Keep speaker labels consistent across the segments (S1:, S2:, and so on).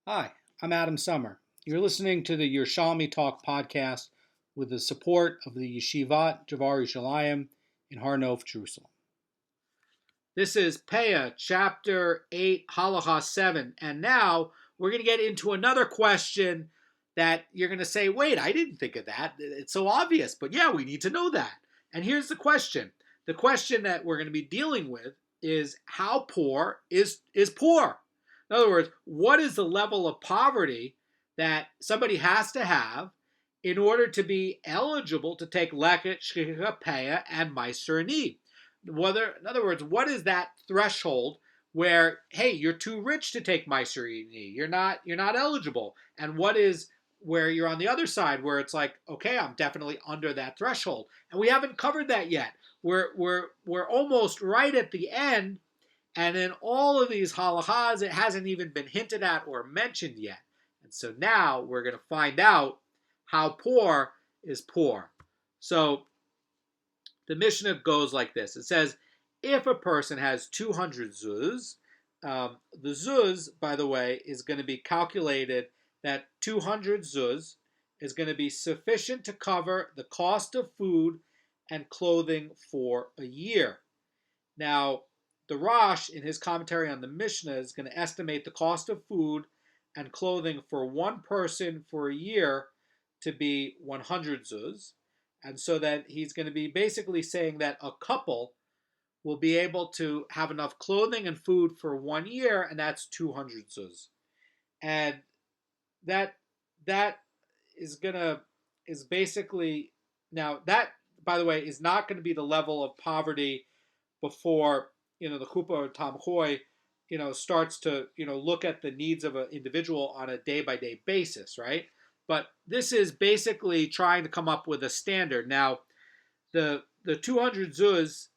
S1: Hi, I'm Adam Summer. You're listening to the Yerushalmi Talk podcast with the support of the Yeshivat Javar Yerushalayim in Har Nof, Jerusalem. This is Peah, chapter 8, Halacha 7. And now we're going to get into another question that you're going to say, wait, I didn't think of that. It's so obvious. But yeah, we need to know that. And here's the question. The question that we're going to be dealing with is how poor is poor? In other words, what is the level of poverty that somebody has to have in order to be eligible to take leket, shiurim, peah, and maaser? In other words, what is that threshold where, hey, you're too rich to take maaser? You're not eligible. And what is where you're on the other side where it's like, okay, I'm definitely under that threshold. And we haven't covered that yet. We're almost right at the end. And in all of these halachas, it hasn't even been hinted at or mentioned yet. And so now we're going to find out how poor is poor. So the Mishnah goes like this. It says, if a person has 200 zuz, the zuz, by the way, is going to be calculated that 200 zuz is going to be sufficient to cover the cost of food and clothing for a year. Now, the Rosh, in his commentary on the Mishnah, is going to estimate the cost of food and clothing for one person for a year to be 100 zuz. And so that he's going to be basically saying that a couple will be able to have enough clothing and food for 1 year, and that's 200 zuz. And that is basically, now that, by the way, is not going to be the level of poverty before the chuppah or tamchoy starts to look at the needs of an individual on a day-by-day basis, right? But this is basically trying to come up with a standard. Now, the 200 zuz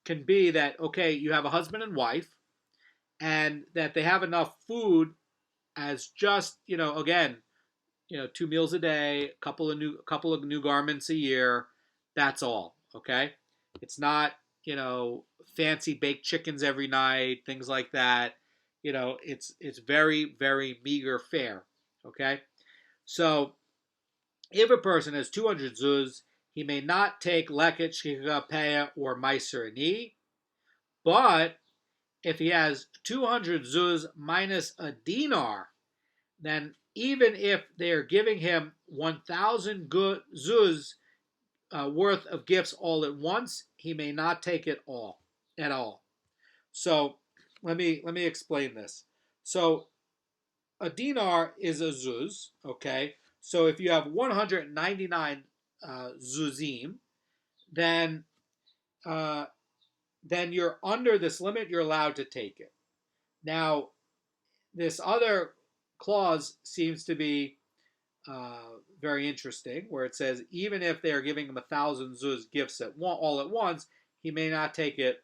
S1: can be that, okay, you have a husband and wife, and that they have enough food as just, again, 2 meals a day, a couple of new garments a year. That's all, okay? It's not, fancy baked chickens every night, things like that. It's very, very meager fare, okay? So if a person has 200 zuz, he may not take leket, shiurim, peah, or maaser. But if he has 200 zuz minus a dinar, then even if they are giving him 1,000 zuz worth of gifts all at once, he may not take it all at all. So let me explain this. So a dinar is a zuz, okay? So if you have 199 zuzim, then you're under this limit. You're allowed to take it. Now, this other clause seems to be very interesting, where it says even if they are giving him 1,000 zuz gifts all at once, he may not take it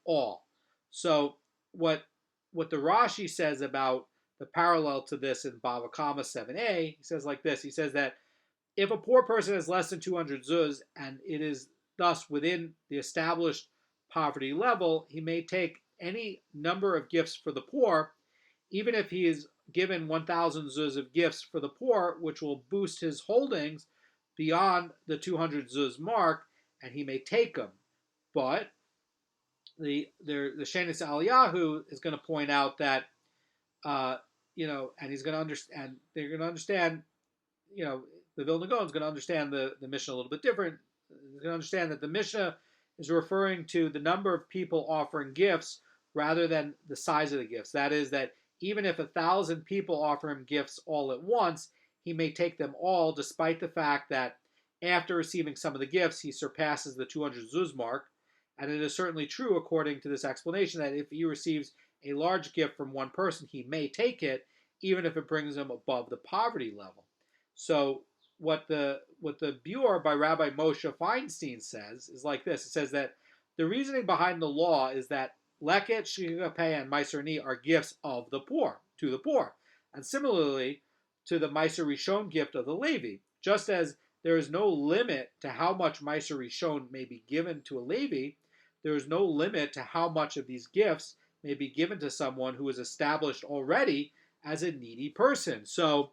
S1: all. So what the Rashi says about the parallel to this in Bava Kama 7a, he says like this. He says that if a poor person has less than 200 zuz and it is thus within the established poverty level, he may take any number of gifts for the poor, even if he is given 1,000 zuz of gifts for the poor, which will boost his holdings beyond the 200 zuz mark, and he may take them. But the Shenis Eliyahu is going to point out that, and he's going to understand, they're going to understand, the Vilna Goan is going to understand the Mishnah a little bit different. He's going to understand that the Mishnah is referring to the number of people offering gifts rather than the size of the gifts. That is, that even if 1,000 people offer him gifts all at once, he may take them all, despite the fact that after receiving some of the gifts, he surpasses the 200 zuz mark. And it is certainly true, according to this explanation, that if he receives a large gift from one person, he may take it, even if it brings him above the poverty level. So what the Beur by Rabbi Moshe Feinstein says is like this. It says that the reasoning behind the law is that leket, shiurim, peah, and maaser are gifts of the poor, to the poor. And similarly to the maaser rishon gift of the Levi. Just as there is no limit to how much maaser rishon may be given to a Levi, there is no limit to how much of these gifts may be given to someone who is established already as a needy person. So,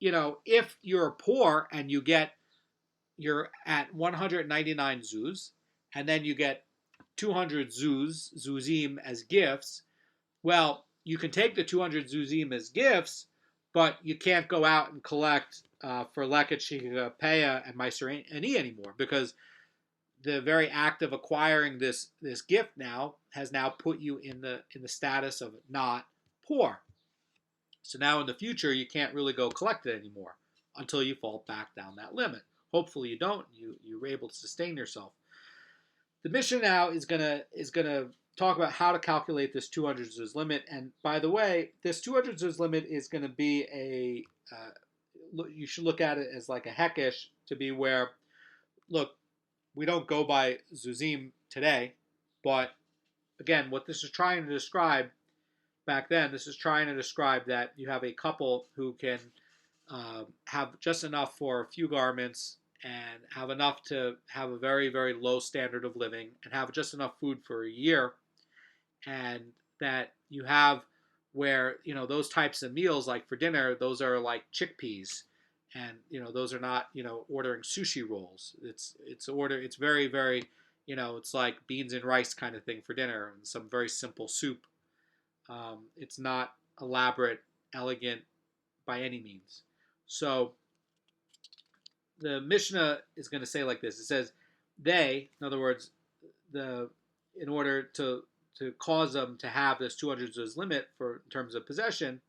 S1: if you're poor and you're at 199 zuz, and then you get 200 zuzim as gifts, well, you can take the 200 zuzim as gifts, but you can't go out and collect for leket, shiurim, Peah, and maaser anymore, because the very act of acquiring this gift has now put you in the status of not poor. So now in the future, you can't really go collect it anymore until you fall back down that limit. Hopefully you don't. You're able to sustain yourself. The Mishnah now is gonna talk about how to calculate this 200 zuz limit. And by the way, this 200 zuz limit is going to be you should look at it as like a hekesh, to be where, look, we don't go by zuzim today, but again, what this is trying to describe back then, this is trying to describe that you have a couple who can have just enough for a few garments and have enough to have a very, very low standard of living and have just enough food for a year. And that you have where, those types of meals, like for dinner, those are like chickpeas. And, those are not, ordering sushi rolls. It's very, very, it's like beans and rice kind of thing for dinner and some very simple soup. It's not elaborate, elegant by any means. So the Mishnah is going to say like this. It says, in other words, in order to cause them to have this 200 zuz limit in terms of possession,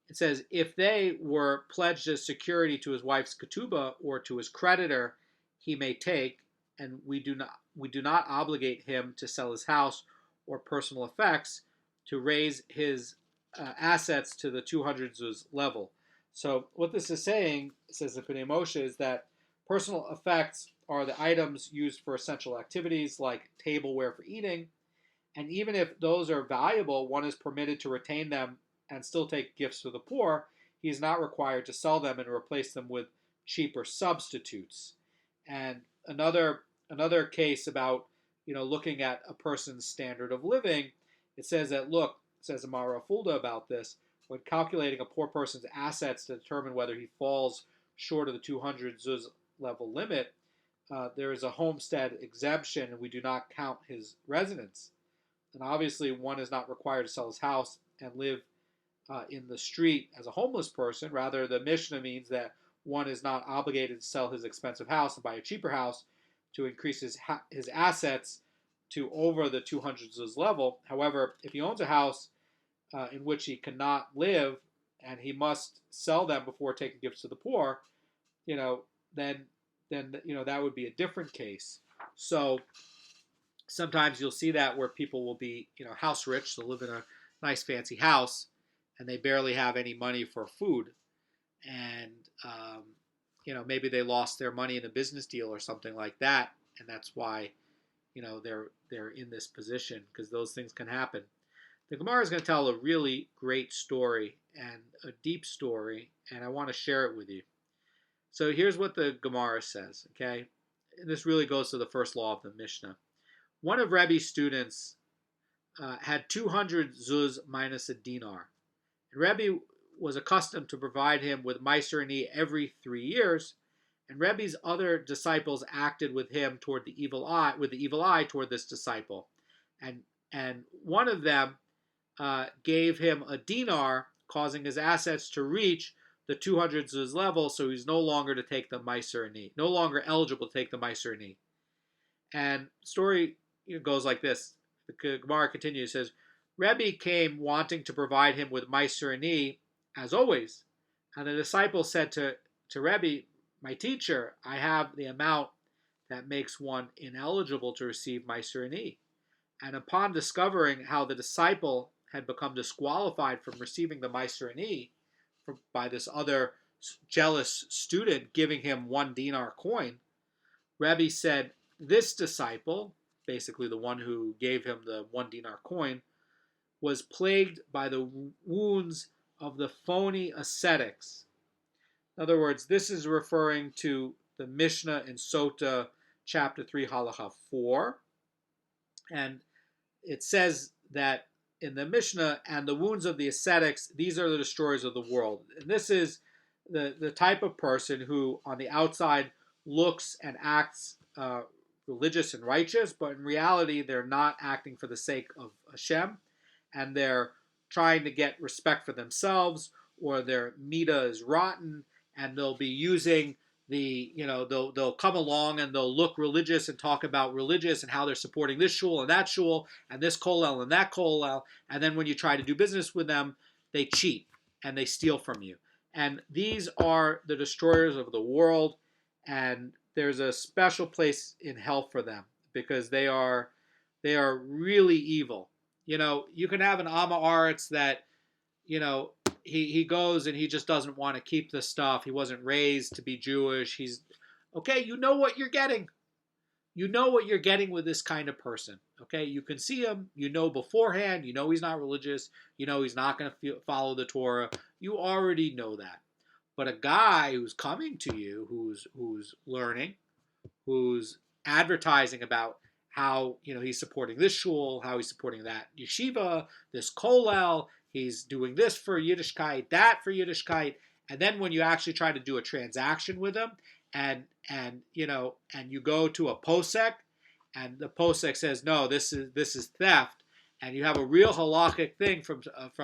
S1: it says if they were pledged as security to his wife's ketubah or to his creditor, he may take, and we do not obligate him to sell his house or personal effects to raise his assets to the 200 zuz level. So what this is saying, says the Pnei Moshe, is that personal effects are the items used for essential activities like tableware for eating, and even if those are valuable, one is permitted to retain them and still take gifts to the poor. He is not required to sell them and replace them with cheaper substitutes. And another case about looking at a person's standard of living, it says that says Amara Fulda about this, when calculating a poor person's assets to determine whether he falls short of the 200 zuz level limit, there is a homestead exemption, and we do not count his residence. And obviously, one is not required to sell his house and live in the street as a homeless person. Rather, the Mishnah means that one is not obligated to sell his expensive house and buy a cheaper house to increase his assets to over the 200 zuz level. However, if he owns a house in which he cannot live and he must sell them before taking gifts to the poor, then that would be a different case. So sometimes you'll see that where people will be, house rich, they'll live in a nice fancy house, and they barely have any money for food, and maybe they lost their money in a business deal or something like that, and that's why, they're in this position, because those things can happen. The Gemara is going to tell a really great story and a deep story, and I want to share it with you. So here's what the Gemara says, okay? And this really goes to the first law of the Mishnah. One of Rebbe's students had 200 zuz minus a dinar. And Rebbe was accustomed to provide him with maaser every 3 years, and Rebbe's other disciples acted with him with the evil eye toward this disciple. And one of them gave him a dinar, causing his assets to reach the 200 zuz level, so he's no longer to take the maaser, no longer eligible to take the maaser. And the story goes like this. The Gemara continues, says, Rebbe came wanting to provide him with maaser as always. And the disciple said to Rebbe, my teacher, I have the amount that makes one ineligible to receive maaser. And upon discovering how the disciple had become disqualified from receiving the maaser by this other jealous student giving him 1 dinar coin, Rebbe said, this disciple, basically the one who gave him the 1 dinar coin, was plagued by the wounds of the phony ascetics. In other words, this is referring to the Mishnah in Sota, chapter 3, Halacha 4. And it says that the Mishnah, and the wounds of the ascetics, these are the destroyers of the world. And this is the type of person who, on the outside, looks and acts religious and righteous, but in reality, they're not acting for the sake of Hashem, and they're trying to get respect for themselves, or their midah is rotten, and they'll be using they'll come along and they'll look religious and talk about religious and how they're supporting this shul and that shul and this kollel and that kollel, and then when you try to do business with them, they cheat and they steal from you. And these are the destroyers of the world, and there's a special place in hell for them because they are really evil. You can have an Amma Aretz that, he goes and he just doesn't want to keep the stuff. He wasn't raised to be Jewish. He's okay. You know what you're getting. You know what you're getting with this kind of person. Okay, you can see him. You know beforehand. You know he's not religious. You know he's not going to follow the Torah. You already know that. But a guy who's coming to you, who's learning, who's advertising about how he's supporting this shul, how he's supporting that yeshiva, this kollel, he's doing this for Yiddishkeit, that for Yiddishkeit, and then when you actually try to do a transaction with him, and you go to a posek, and the posek says no, this is theft, and you have a real halachic thing from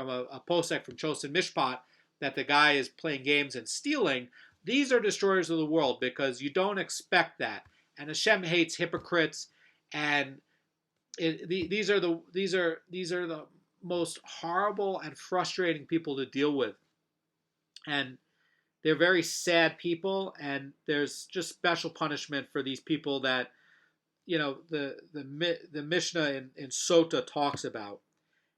S1: a posek from Chosin Mishpat that the guy is playing games and stealing. These are destroyers of the world because you don't expect that, and Hashem hates hypocrites. And these are the most horrible and frustrating people to deal with, and they're very sad people. And there's just special punishment for these people that the Mishnah in Sota talks about.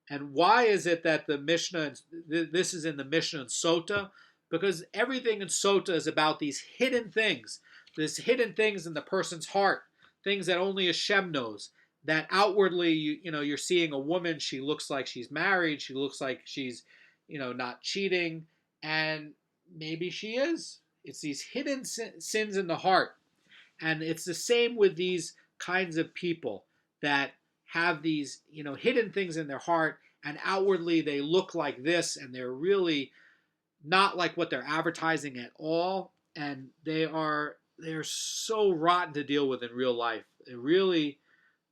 S1: And why is it that the Mishnah, this is in the Mishnah in Sota? Because everything in Sota is about these hidden things, in the person's heart. Things that only Hashem knows. That outwardly, you're seeing a woman. She looks like she's married. She looks like she's, not cheating, and maybe she is. It's these hidden sins in the heart, and it's the same with these kinds of people that have these, hidden things in their heart, and outwardly they look like this, and they're really not like what they're advertising at all, and they're so rotten to deal with in real life. They really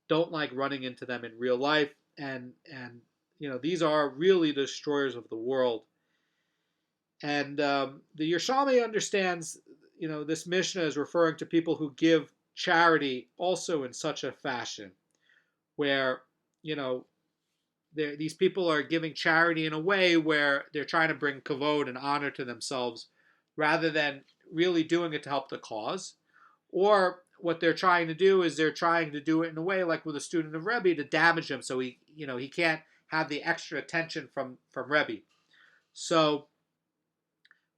S1: don't like running into them in real life, and these are really the destroyers of the world. And the Yerushalmi understands, this Mishnah is referring to people who give charity also in such a fashion, where these people are giving charity in a way where they're trying to bring kavod and honor to themselves, rather than really doing it to help the cause. Or what they're trying to do is they're trying to do it in a way like with a student of Rebbe to damage him, so he can't have the extra attention from Rebbe. So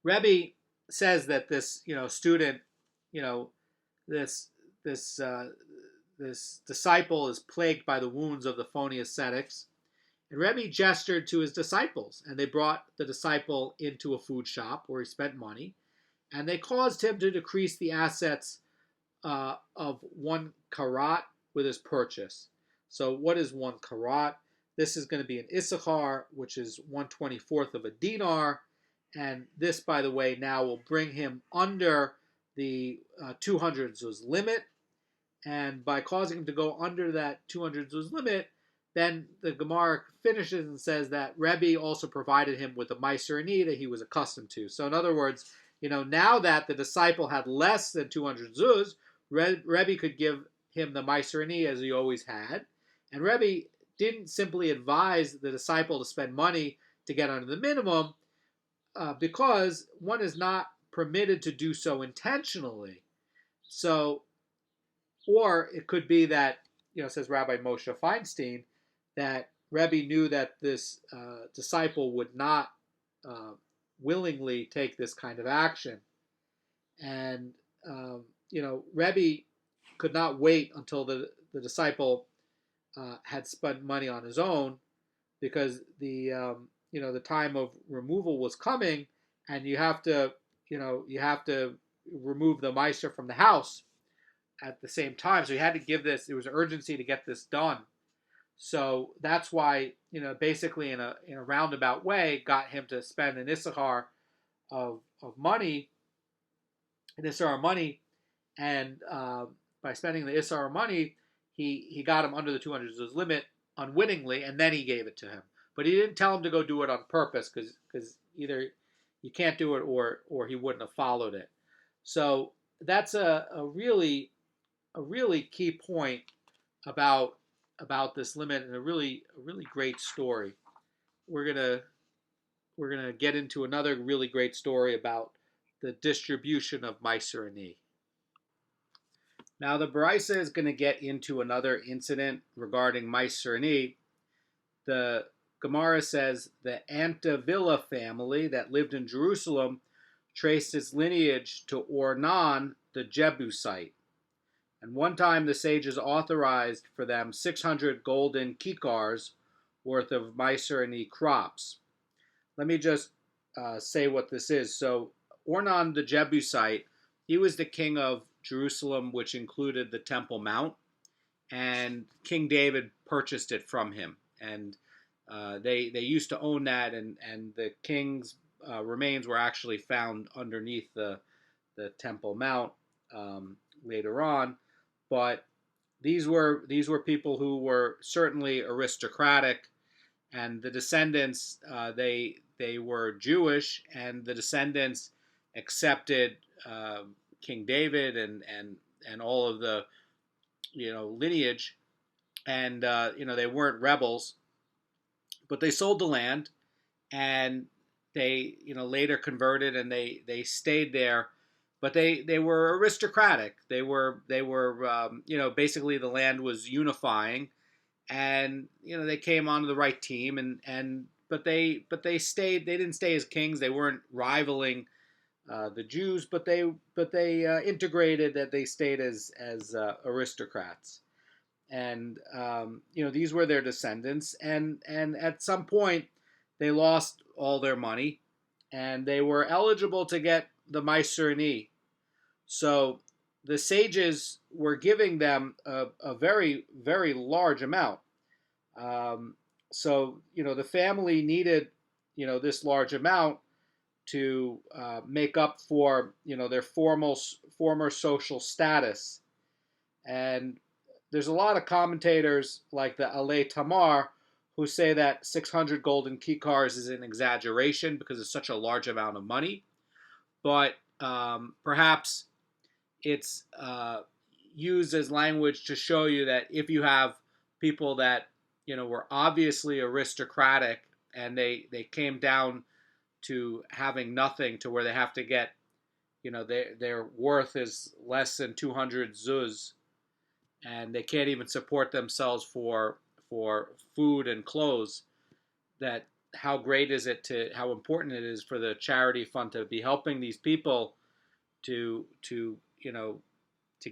S1: Rebbe says that this student, this disciple is plagued by the wounds of the phony ascetics. And Rebbe gestured to his disciples, and they brought the disciple into a food shop where he spent money, and they caused him to decrease the assets of 1 karat with his purchase. So what is 1 karat? This is going to be an Issachar, which is 1/24th of a dinar, and this, by the way, now will bring him under the 200 zuz limit, and by causing him to go under that 200 zuz limit, then the Gemara finishes and says that Rebbe also provided him with a maaser that he was accustomed to. So in other words, now that the disciple had less than 200 zuz, Rebbe could give him the maaser as he always had. And Rebbe didn't simply advise the disciple to spend money to get under the minimum, because one is not permitted to do so intentionally. So, or it could be that, says Rabbi Moshe Feinstein, that Rebbe knew that this disciple would not willingly take this kind of action. And, Rebbe could not wait until the disciple had spent money on his own, because the time of removal was coming, and you have to remove the maaser from the house at the same time. So he had to give this. There was urgency to get this done. So that's why, basically in a roundabout way, got him to spend an Issachar of money, an Issachar money, and by spending the Issachar money, he got him under the 200 zuz limit unwittingly, and then he gave it to him. But he didn't tell him to go do it on purpose, because either you can't do it or he wouldn't have followed it. So that's a really key point about this limit, and a really great story. We're gonna get into another really great story about the distribution of maaser ani. Now the Baraisa is going to get into another incident regarding maaser ani. The Gemara says the Antavilla family that lived in Jerusalem traced its lineage to Ornan the Jebusite. And one time the sages authorized for them 600 golden kikars worth of maaser ani crops. Let me just say what this is. So Ornan the Jebusite, he was the king of Jerusalem, which included the Temple Mount, and King David purchased it from him. And they used to own that, and the king's remains were actually found underneath the Temple Mount later on. But these were people who were certainly aristocratic, and the descendants they were Jewish, and the descendants accepted King David and all of the lineage, and they weren't rebels, but they sold the land, and they later converted, and they stayed there. But they were aristocratic. They were basically the land was unifying, and they came onto the right team, but they stayed. They didn't stay as kings. They weren't rivaling the Jews, but they integrated. That they stayed as aristocrats, and these were their descendants. And at some point they lost all their money, and they were eligible to get the maaser ani. So the sages were giving them a very large amount. So the family needed this large amount to make up for their former social status. And there's a lot of commentators like the Alei Tamar who say that 600 golden kikars is an exaggeration because it's such a large amount of money. But perhaps it's used as language to show you that if you have people that were obviously aristocratic, and they came down to having nothing, to where they have to get their worth is less than 200 zuz, and they can't even support themselves for food and clothes, that how important it is for the charity fund to be helping these people to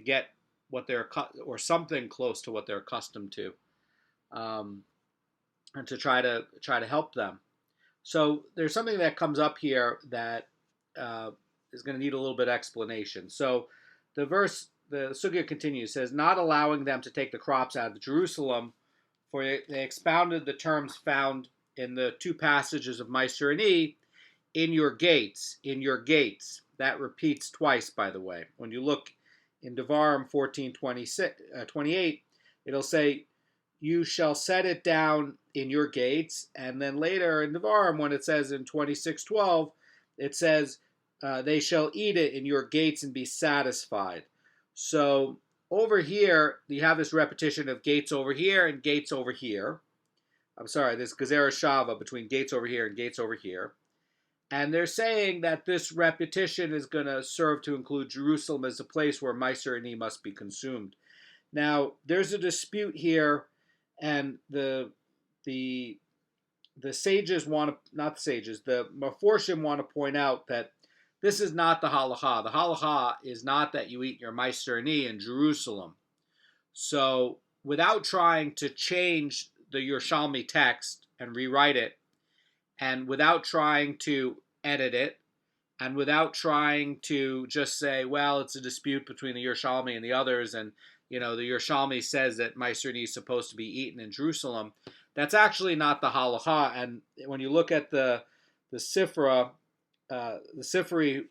S1: get what they're, or something close to what they're accustomed to, and to try to help them. So there's something that comes up here that is going to need a little bit of explanation. So the sugya continues, says, not allowing them to take the crops out of Jerusalem, for they expounded the terms found in the two passages of maaser ani, in your gates, in your gates. That repeats twice, by the way. When you look in Devarim 14:28, it'll say, you shall set it down in your gates. And then later in Devarim, when it says in 26:12, it says, they shall eat it in your gates and be satisfied. So over here, you have this repetition of gates over here and gates over here. I'm sorry, this Gezerah Shava between gates over here and gates over here. And they're saying that this repetition is going to serve to include Jerusalem as a place where maaser ani must be consumed. Now, there's a dispute here, and the sages want to, not the sages, the Meforshim want to point out that this is not the halacha. The halacha is not that you eat your maaser ani in Jerusalem. So, without trying to change the Yerushalmi text and rewrite it, and without trying to edit it, and without trying to just say, well, it's a dispute between the Yerushalmi and the others, and the Yerushalmi says that maaser is supposed to be eaten in Jerusalem. That's actually not the halacha. And when you look at the Sifra, the Sifri,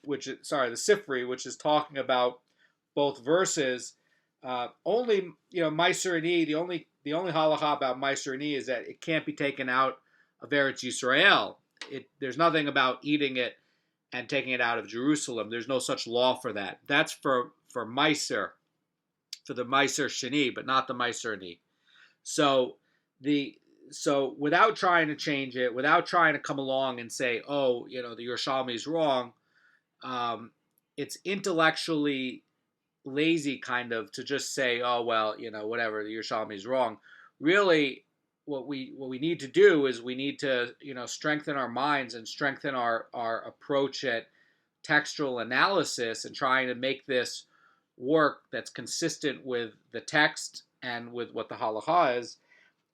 S1: which is talking about both verses, only maaser the only halacha about maaser is that it can't be taken out of Eretz Yisrael. There's nothing about eating it and taking it out of Jerusalem. There's no such law for that. That's for maaser, for the maaser sheni, but not the maaser ni. So without trying to change it, without trying to come along and say, oh, the Yerushalmi is wrong, it's intellectually lazy kind of to just say, oh, well, whatever, the Yerushalmi is wrong. Really, what we need to do is we need to strengthen our minds and strengthen our approach at textual analysis and trying to make this work that's consistent with the text and with what the halacha is.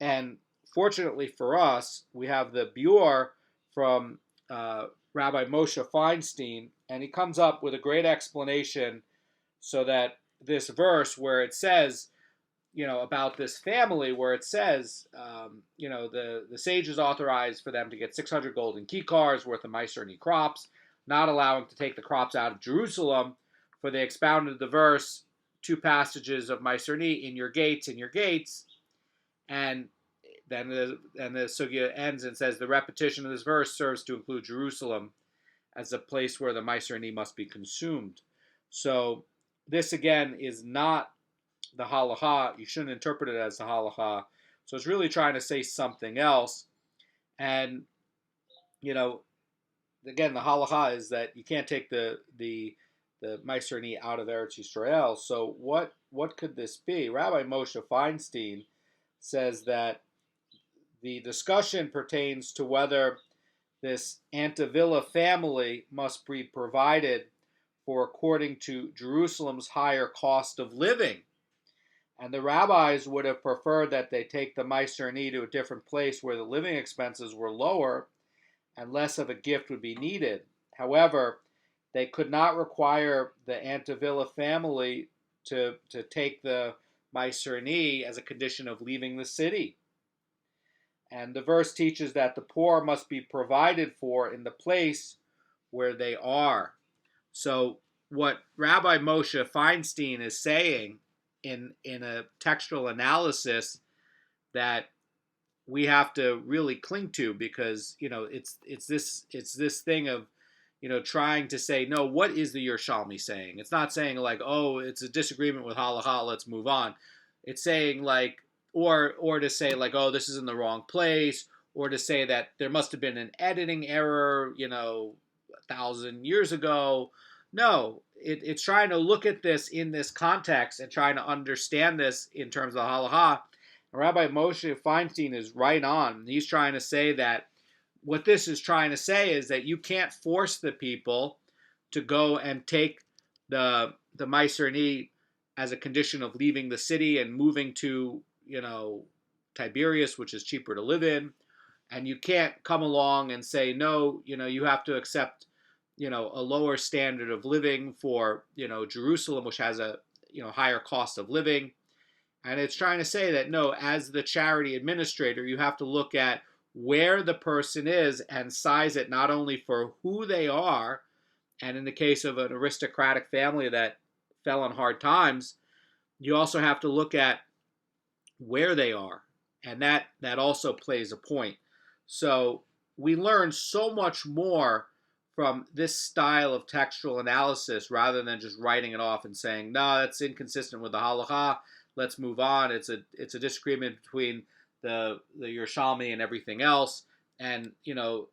S1: And fortunately for us, we have the Beur from Rabbi Moshe Feinstein, and he comes up with a great explanation so that this verse where it says, about this family, where it says, the sages authorized for them to get 600 golden kikars worth of maaser crops, not allowing to take the crops out of Jerusalem, for they expounded the verse, 2 passages of maaser in your gates, and then the sugya ends and says the repetition of this verse serves to include Jerusalem as a place where the maaser must be consumed. So this again is not the halacha. You shouldn't interpret it as the halacha. So it's really trying to say something else. And again, the halacha is that you can't take the maaser out of Eretz Yisrael. So what could this be? Rabbi Moshe Feinstein says that the discussion pertains to whether this Antavilla family must be provided for according to Jerusalem's higher cost of living. And the rabbis would have preferred that they take the maaser to a different place where the living expenses were lower and less of a gift would be needed. However, they could not require the Antavilla family to take the maaser as a condition of leaving the city. And the verse teaches that the poor must be provided for in the place where they are. So what Rabbi Moshe Feinstein is saying in a textual analysis that we have to really cling to, because it's this thing of trying to say, no, what is the Yerushalmi saying? It's not saying like, oh, it's a disagreement with halacha, let's move on. It's saying like, or to say like, oh, this is in the wrong place, or to say that there must have been an editing error 1,000 years ago. No, it's trying to look at this in this context and trying to understand this in terms of halacha. Rabbi Moshe Feinstein is right on. He's trying to say that what this is trying to say is that you can't force the people to go and take the maaser as a condition of leaving the city and moving to Tiberias, which is cheaper to live in. And you can't come along and say, no, you have to accept a lower standard of living for Jerusalem, which has a higher cost of living. And it's trying to say that no, as the charity administrator, you have to look at where the person is and size it not only for who they are, and in the case of an aristocratic family that fell on hard times, you also have to look at where they are, and that also plays a point. So we learn so much more from this style of textual analysis rather than just writing it off and saying, no, that's inconsistent with the halacha, let's move on. It's a disagreement between the Yerushalmi and everything else. And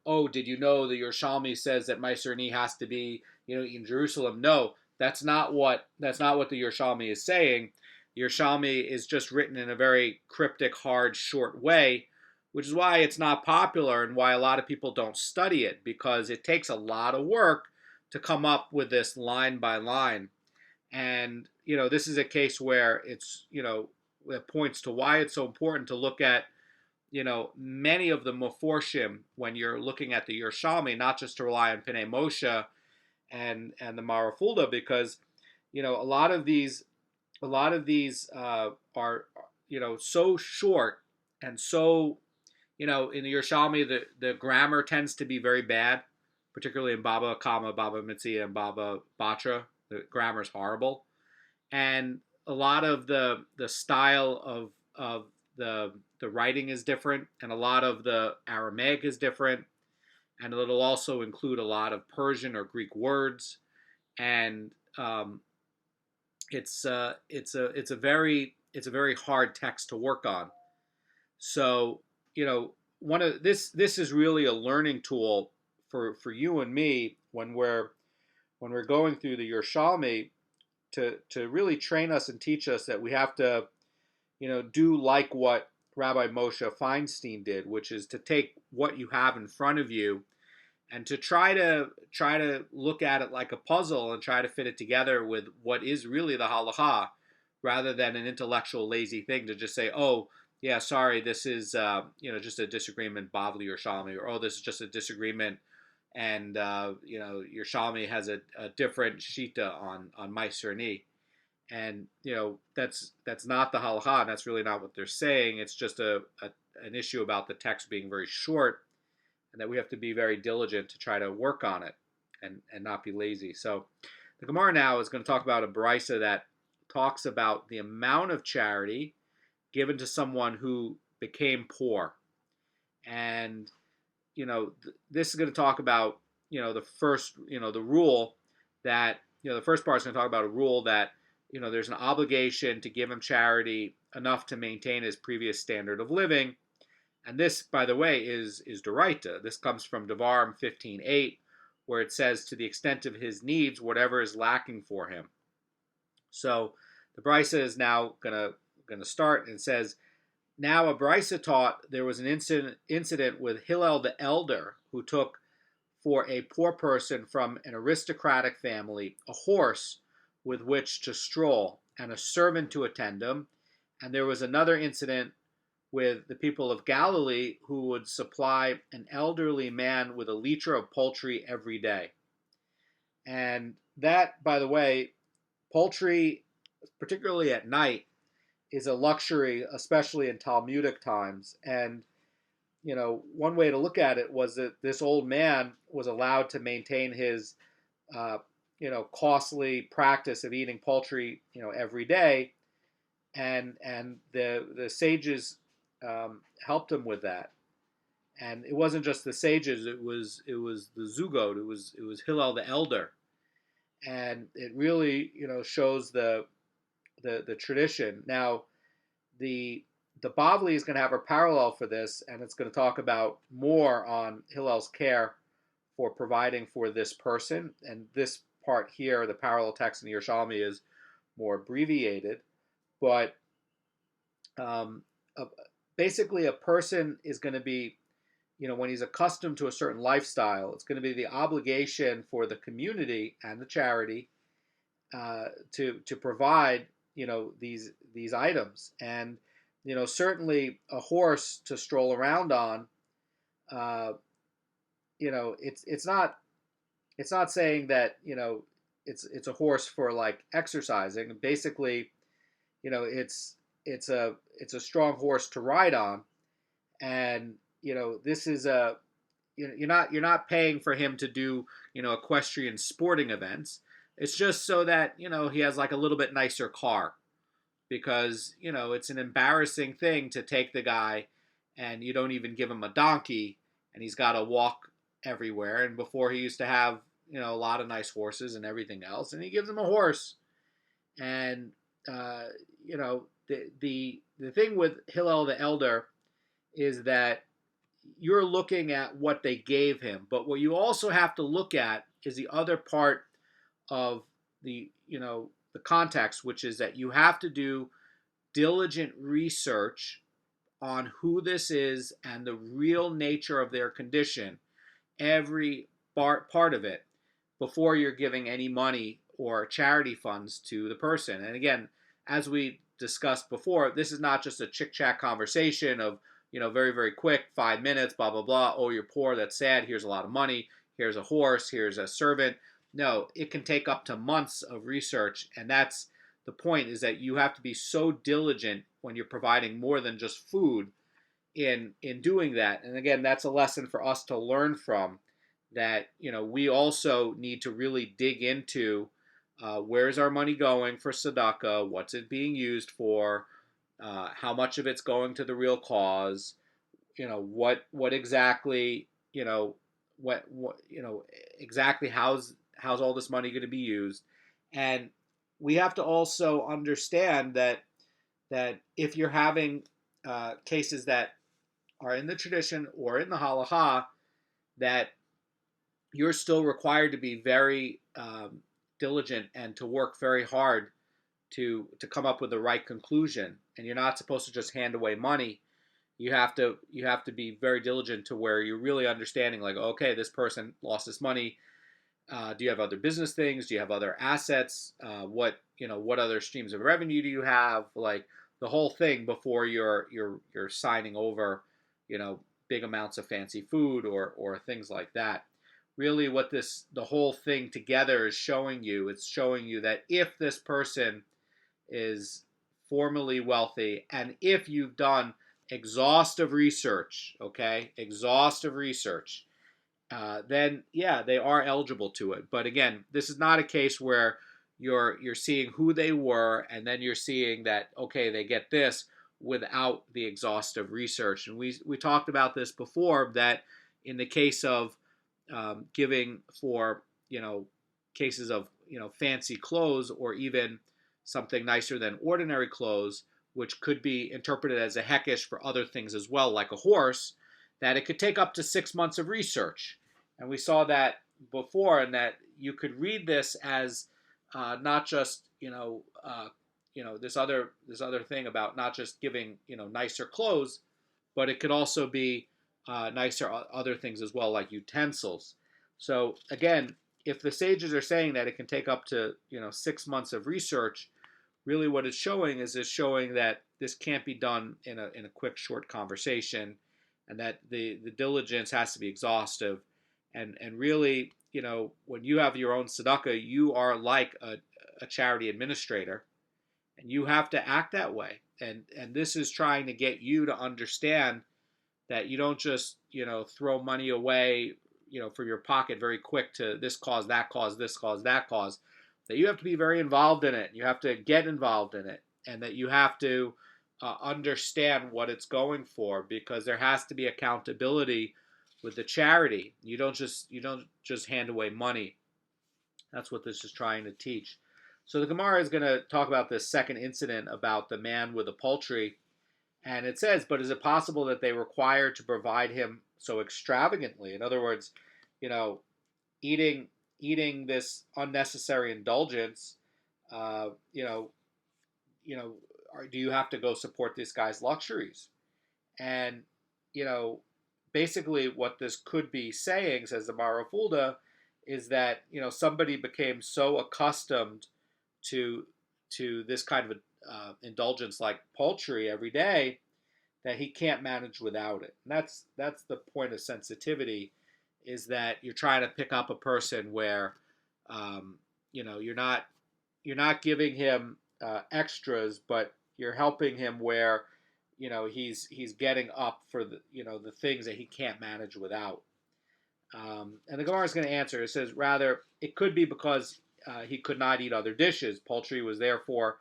S1: oh, did you know the Yerushalmi says that maaser has to be in Jerusalem? No, that's not what the Yerushalmi is saying. Yerushalmi is just written in a very cryptic, hard, short way, which is why it's not popular and why a lot of people don't study it, because it takes a lot of work to come up with this line by line. And this is a case where it's it points to why it's so important to look at many of the Meforshim when you're looking at the Yerushalmi, not just to rely on Pnei Moshe and the Marafulda, because a lot of these a lot of these are so short and so in the Yerushalmi the grammar tends to be very bad, particularly in Baba Kama, Baba Mitzia, and Baba Batra. The grammar is horrible, and a lot of the style of the writing is different, and a lot of the Aramaic is different, and it'll also include a lot of Persian or Greek words, and it's a very hard text to work on. So one of this is really a learning tool for you and me when we're going through the Yerushalmi to really train us and teach us that we have to do like what Rabbi Moshe Feinstein did, which is to take what you have in front of you and to try to look at it like a puzzle and try to fit it together with what is really the halacha, rather than an intellectual lazy thing to just say, oh yeah, sorry, this is just a disagreement, Bavli or Shalmi, or oh, this is just a disagreement, and your Shalmi has a different shita on maaser and that's not the halacha, and that's really not what they're saying. It's just an issue about the text being very short, and that we have to be very diligent to try to work on it and not be lazy. So the Gemara now is going to talk about a brisa that talks about the amount of charity given to someone who became poor. And, this is going to talk about, the first, the rule that, the first part is going to talk about a rule that, there's an obligation to give him charity enough to maintain his previous standard of living. And this, by the way, is Doraita. This comes from Devarim 15:8, where it says, to the extent of his needs, whatever is lacking for him. So the brisa is now going to start, and says, now a brisa taught there was an incident with Hillel the elder, who took for a poor person from an aristocratic family a horse with which to stroll and a servant to attend him. And there was another incident with the people of Galilee, who would supply an elderly man with a liter of poultry every day. And that, by the way, poultry, particularly at night, is a luxury, especially in Talmudic times. And, one way to look at it was that this old man was allowed to maintain his, costly practice of eating poultry, every day. And the sages helped him with that. And it wasn't just the sages; it was the zugot. It was Hillel the elder, and it really shows the tradition. Now, the Bavli is going to have a parallel for this, and it's going to talk about more on Hillel's care for providing for this person. And this part here, the parallel text in the Yerushalmi, is more abbreviated, but basically a person is going to be, when he's accustomed to a certain lifestyle, it's going to be the obligation for the community and the charity to provide these items. And certainly a horse to stroll around on, it's not saying that it's a horse for like exercising. Basically, it's a strong horse to ride on, and this is you're not paying for him to do equestrian sporting events. It's just so that he has like a little bit nicer car, because it's an embarrassing thing to take the guy and you don't even give him a donkey, and he's got to walk everywhere. And before, he used to have a lot of nice horses and everything else, and he gives him a horse. And the thing with Hillel the elder is that you're looking at what they gave him, but what you also have to look at is the other part of the context, which is that you have to do diligent research on who this is and the real nature of their condition, every part of it, before you're giving any money or charity funds to the person. And again, as we discussed before, this is not just a chick-chat conversation of very, very quick, 5 minutes, blah, blah, blah. Oh, you're poor, that's sad, here's a lot of money, here's a horse, here's a servant. No, it can take up to months of research, and that's the point is that you have to be so diligent when you're providing more than just food in doing that. And again, that's a lesson for us to learn from, that we also need to really dig into where's our money going for tzedakah, what's it being used for, how much of it's going to the real cause, what exactly, what exactly how's all this money going to be used. And we have to also understand that if you're having cases that are in the tradition or in the halacha, that you're still required to be very diligent and to work very hard to come up with the right conclusion. And you're not supposed to just hand away money. You have to be very diligent to where you're really understanding, like, okay, this person lost this money. Do you have other business things? Do you have other assets? What other streams of revenue do you have? Like the whole thing before you're signing over, big amounts of fancy food or things like that. Really, what the whole thing together is showing you, it's showing you that if this person is formally wealthy, and if you've done exhaustive research, then yeah, they are eligible to it. But again, this is not a case where you're seeing who they were and then you're seeing that, okay, they get this without the exhaustive research. And we talked about this before, that in the case of giving for cases of fancy clothes, or even something nicer than ordinary clothes, which could be interpreted as a hekesh for other things as well, like a horse, that it could take up to 6 months of research. And we saw that before, and that you could read this as not just this other thing about not just giving nicer clothes, but it could also be nicer other things as well, like utensils. So again, if the sages are saying that it can take up to 6 months of research, really what it's showing is showing that this can't be done in a quick short conversation, and that the diligence has to be exhaustive. And really, when you have your own tzedakah, you are like a charity administrator, and you have to act that way. And this is trying to get you to understand that you don't just throw money away for your pocket very quick to this cause, that cause, this cause, that cause. That you have to be very involved in it. You have to get involved in it, and that you have to understand what it's going for, because there has to be accountability with the charity. You don't just hand away money. That's what this is trying to teach. So the Gemara is going to talk about this second incident about the man with the poultry. And it says, but is it possible that they require to provide him so extravagantly? In other words, eating this unnecessary indulgence, do you have to go support this guy's luxuries? And basically what this could be saying, says the Marafulda, is that somebody became so accustomed to this kind of indulgence like poultry every day that he can't manage without it. And that's the point of sensitivity, is that you're trying to pick up a person where you're not giving him extras, but you're helping him where he's getting up for the things that he can't manage without. And the Gemara is going to answer. It says, rather, it could be because he could not eat other dishes. Poultry was therefore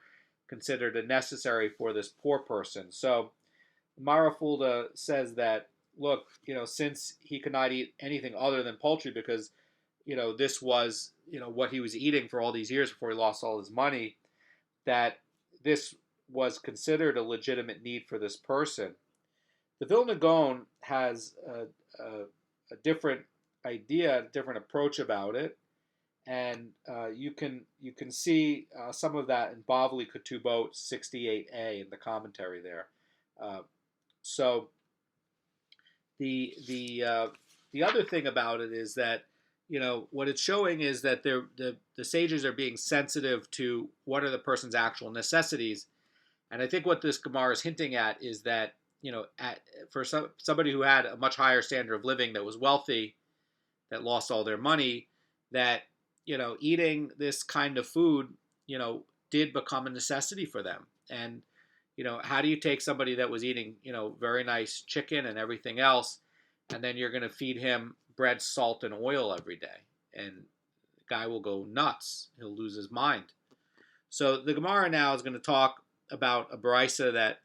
S1: considered a necessary for this poor person. So Marafulda says that, look, since he could not eat anything other than poultry, because this was what he was eating for all these years before he lost all his money, that this was considered a legitimate need for this person. The Vilna Goan has a different idea, a different approach about it, and you can see some of that in Bavli Ketubot 68a in the commentary there. So the other thing about it is that what it's showing is that the sages are being sensitive to what are the person's actual necessities. And I think what this Gemara is hinting at is that for somebody who had a much higher standard of living, that was wealthy, that lost all their money, that eating this kind of food did become a necessity for them. And how do you take somebody that was eating very nice chicken and everything else, and then you're going to feed him bread, salt, and oil every day, and the guy will go nuts. He'll lose his mind. So the Gemara now is going to talk about a brisa that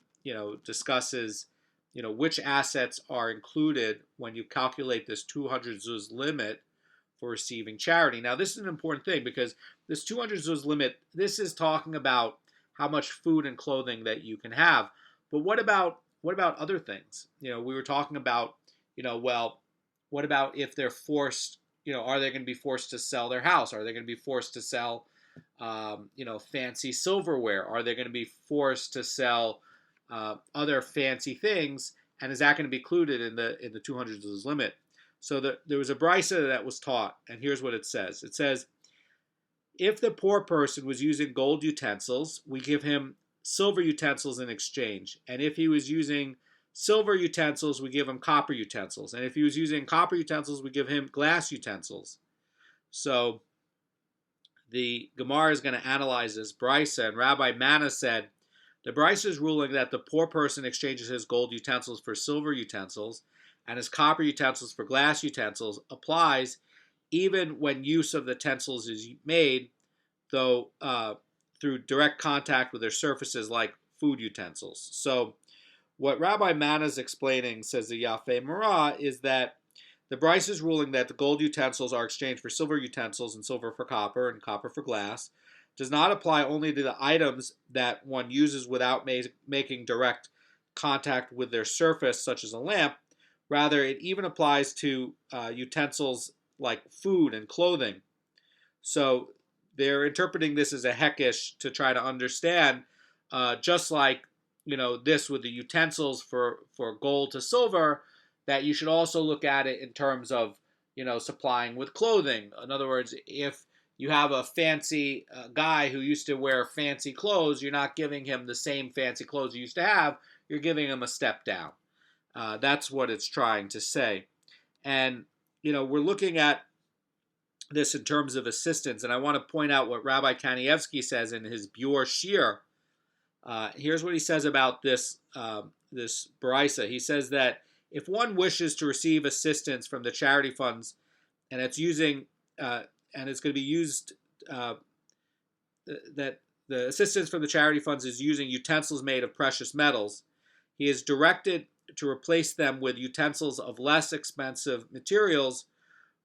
S1: discusses which assets are included when you calculate this 200 zuz limit for receiving charity. Now this is an important thing, because this 200 zuz limit, this is talking about how much food and clothing that you can have. But what about other things? We were talking about well, what about if they're forced? Are they going to be forced to sell their house? Are they going to be forced to sell fancy silverware? Are they going to be forced to sell other fancy things? And is that going to be included in the 200 zuz limit? So there was a brisa that was taught, and here's what it says. It says, if the poor person was using gold utensils, we give him silver utensils in exchange. And if he was using silver utensils, we give him copper utensils. And if he was using copper utensils, we give him glass utensils. So the Gemara is going to analyze this brisa, and Rabbi Manna said, the brisa is ruling that the poor person exchanges his gold utensils for silver utensils, and his copper utensils for glass utensils applies even when use of the utensils is made, though through direct contact with their surfaces like food utensils. So what Rabbi Manna is explaining, says the Yafei Marah, is that the brisa is ruling that the gold utensils are exchanged for silver utensils, and silver for copper and copper for glass, does not apply only to the items that one uses without making direct contact with their surface, such as a lamp. Rather, it even applies to utensils like food and clothing. So they're interpreting this as a hekesh to try to understand, just like this with the utensils for gold to silver, that you should also look at it in terms of supplying with clothing. In other words, if you have a fancy guy who used to wear fancy clothes, you're not giving him the same fancy clothes you used to have. You're giving him a step down. That's what it's trying to say. And we're looking at this in terms of assistance, and I want to point out what Rabbi Kanievsky says in his Beur Shir. Here's what he says about this brisa. He says that if one wishes to receive assistance from the charity funds, and it's using and it's going to be used that the assistance from the charity funds is using utensils made of precious metals, he is directed to replace them with utensils of less expensive materials,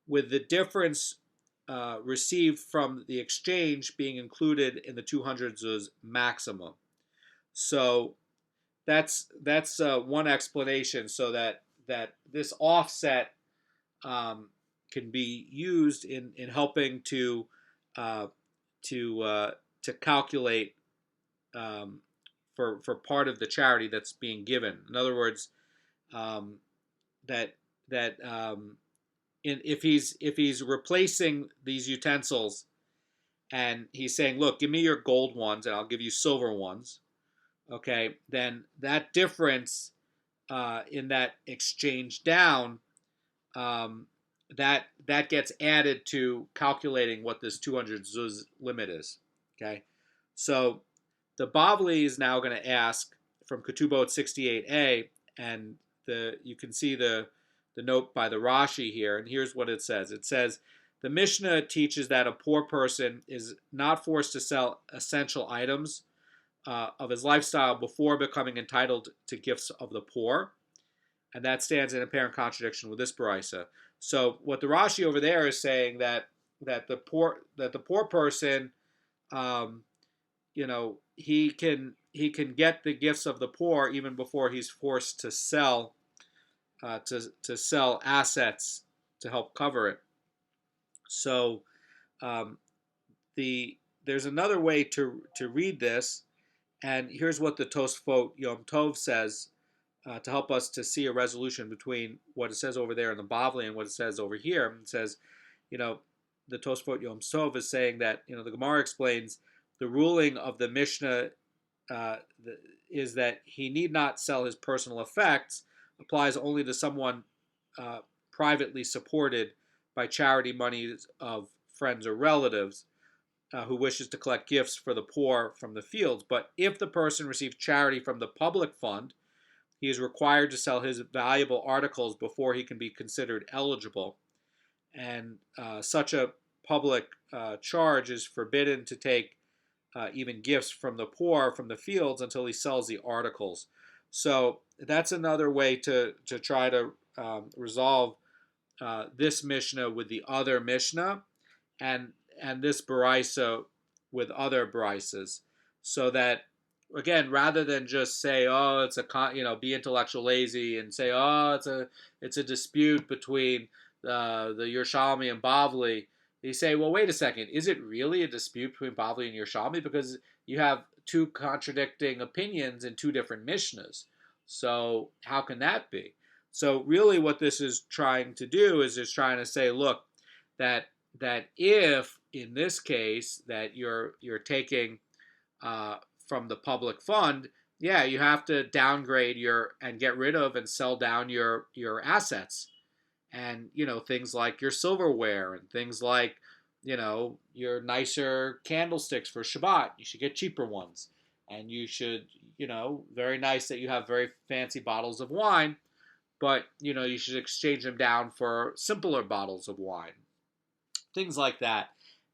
S1: with the difference received from the exchange being included in the 200 zuz maximum. So that's one explanation, so that this offset can be used in helping to calculate for part of the charity that's being given. In other words, if he's replacing these utensils, and he's saying, look, give me your gold ones and I'll give you silver ones, okay, then that difference in that exchange down, that gets added to calculating what this 200 zuz limit is. Okay, so the Bavli is now going to ask from Ketubot 68a, and you can see the note by the Rashi here, and here's what it says. It says, the Mishnah teaches that a poor person is not forced to sell essential items of his lifestyle before becoming entitled to gifts of the poor, and that stands in apparent contradiction with this brisa. So what the Rashi over there is saying, that the poor person, he can get the gifts of the poor even before he's forced to sell assets to help cover it. So there's another way to read this, and here's what the Tosfot Yom Tov says to help us to see a resolution between what it says over there in the Bavli and what it says over here. It says, the Tosfot Yom Tov is saying that the Gemara explains the ruling of the Mishnah is that he need not sell his personal effects, applies only to someone privately supported by charity monies of friends or relatives. who wishes to collect gifts for the poor from the fields. But if the person receives charity from the public fund, he is required to sell his valuable articles before he can be considered eligible. And such a public charge is forbidden to take even gifts from the poor from the fields until he sells the articles. So that's another way to try to resolve this Mishnah with the other Mishnah, and this Baraisa with other Baraisas, so that again, rather than just say, oh, it's be intellectual lazy and say, oh, it's a dispute between the Yerushalmi and Bavli. You say, well, wait a second, is it really a dispute between Bavli and Yerushalmi? Because you have two contradicting opinions in two different Mishnahs. So how can that be? So really what this is trying to do is just trying to say, look, that if in this case that you're taking from the public fund, yeah, you have to downgrade and get rid of and sell down your assets, and things like your silverware and things like your nicer candlesticks for Shabbat. You should get cheaper ones, and you should very nice that you have very fancy bottles of wine, but you should exchange them down for simpler bottles of wine, things like that,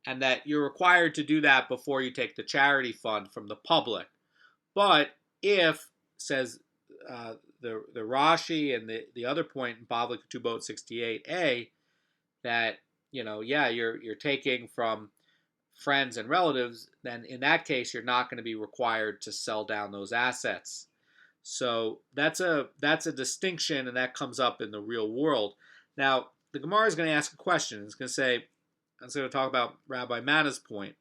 S1: and that you're required to do that before you take the charity fund from the public. But if, says the Rashi and the other point in Bavli Ketubot 68a, that you're taking from friends and relatives, then in that case you're not going to be required to sell down those assets. So that's a distinction, and that comes up in the real world. Now the Gemara is going to ask a question. It's going to say, I'm going to talk about Rabbi Mana's point,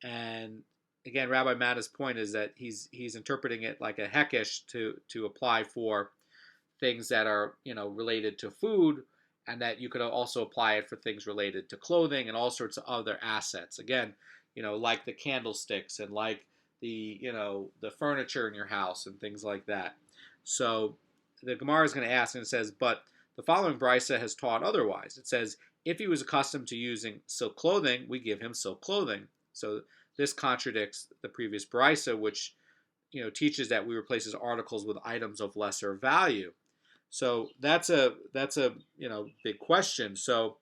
S1: and again, Rabbi Mana's point is that he's interpreting it like a hekesh to apply for things that are related to food, and that you could also apply it for things related to clothing and all sorts of other assets. Again, like the candlesticks and like the the furniture in your house and things like that. So the Gemara is going to ask, and it says, but the following brisa has taught otherwise. It says, if he was accustomed to using silk clothing, we give him silk clothing. So this contradicts the previous brisa, which teaches that we replace his articles with items of lesser value. So that's a big question. So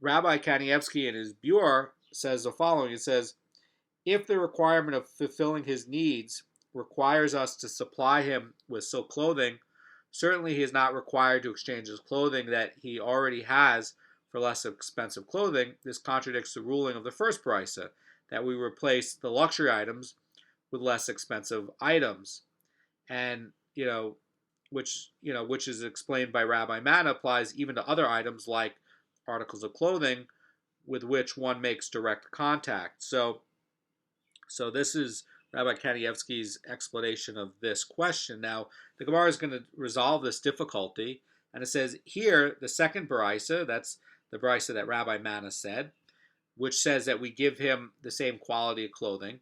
S1: Rabbi Kanievsky in his Beur says the following. It says, if the requirement of fulfilling his needs requires us to supply him with silk clothing, certainly he is not required to exchange his clothing that he already has for less expensive clothing. This contradicts the ruling of the first brisa, that we replace the luxury items with less expensive items, and which is explained by Rabbi Mana, applies even to other items like articles of clothing with which one makes direct contact. So this is Rabbi Kanievsky's explanation of this question. Now, the Gemara is going to resolve this difficulty, and it says here, the second brisa, that's the brisa that Rabbi Mana said, which says that we give him the same quality of clothing.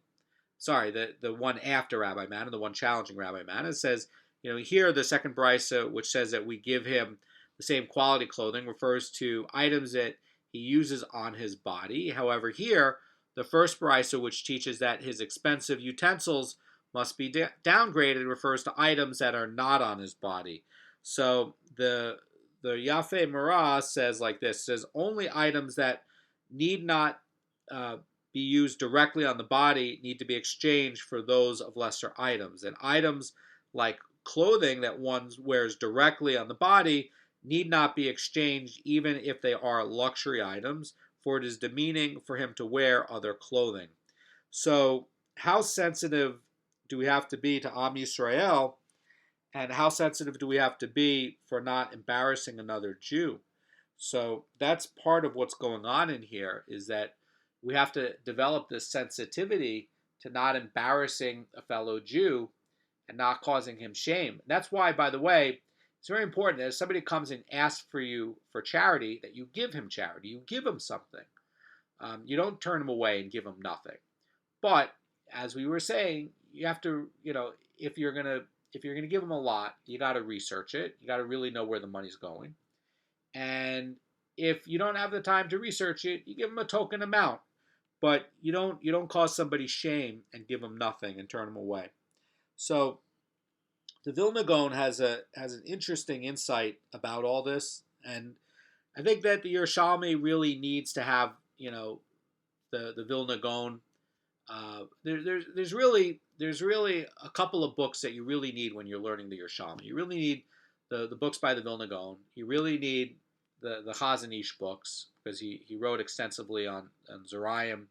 S1: Sorry, the one after Rabbi Mana, the one challenging Rabbi Mana, says, here the second brisa, which says that we give him the same quality clothing, refers to items that he uses on his body. However, here, the first brisa, which teaches that his expensive utensils must be downgraded, refers to items that are not on his body. So the Yafe Mara says like this, says only items that need not be used directly on the body need to be exchanged for those of lesser items. And items like clothing that one wears directly on the body need not be exchanged even if they are luxury items, for it is demeaning for him to wear other clothing. So how sensitive do we have to be to Am Yisrael, and how sensitive do we have to be for not embarrassing another Jew? So that's part of what's going on in here, is that we have to develop this sensitivity to not embarrassing a fellow Jew and not causing him shame. And that's why, by the way, it's very important that if somebody comes and asks for you for charity, that you give him charity. You give him something. You don't turn him away and give him nothing. But as we were saying, you have to, if you're gonna give him a lot, you got to research it. You got to really know where the money's going. And if you don't have the time to research it, you give him a token amount. but you don't cause somebody shame and give them nothing and turn them away. So the Vilna Goan has an interesting insight about all this, and I think that the Yerushalmi really needs to have the Vilna Gaon. There's really a couple of books that you really need when you're learning the Yerushalmi. You really need the books by the Vilna Gaon. You really need the Chazan Ish books, because he wrote extensively on Zerayim